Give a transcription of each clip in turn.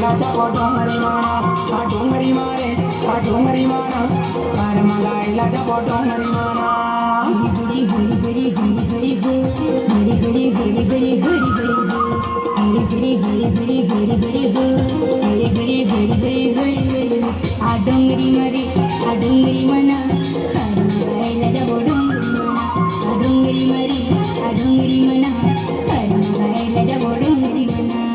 गायला जावो डोंगरी माना आ डोंगरी मारे आ डोंगरी माना कर्म गायला जावो डोंगरी माना हरी हरी हरी हरी हरी हरी हरी हरी हरी हरी हरी हरी हरी हरी हरी हरी हरी हरी हरी आ डोंगरी मारे आ डोंगरी मना कर्म गायला जावो डोंगरी मना आ डोंगरी मारे आ डोंगरी मना कर्म गायला जावो डोंगरी मना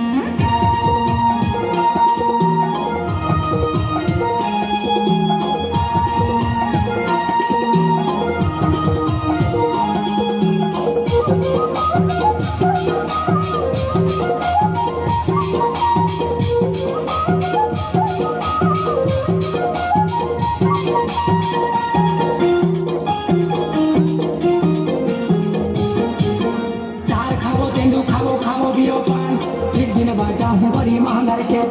चार खावो तेंदू खावो खावो बिरो पान एक दिन बाजा हूँ बड़ी महांगार के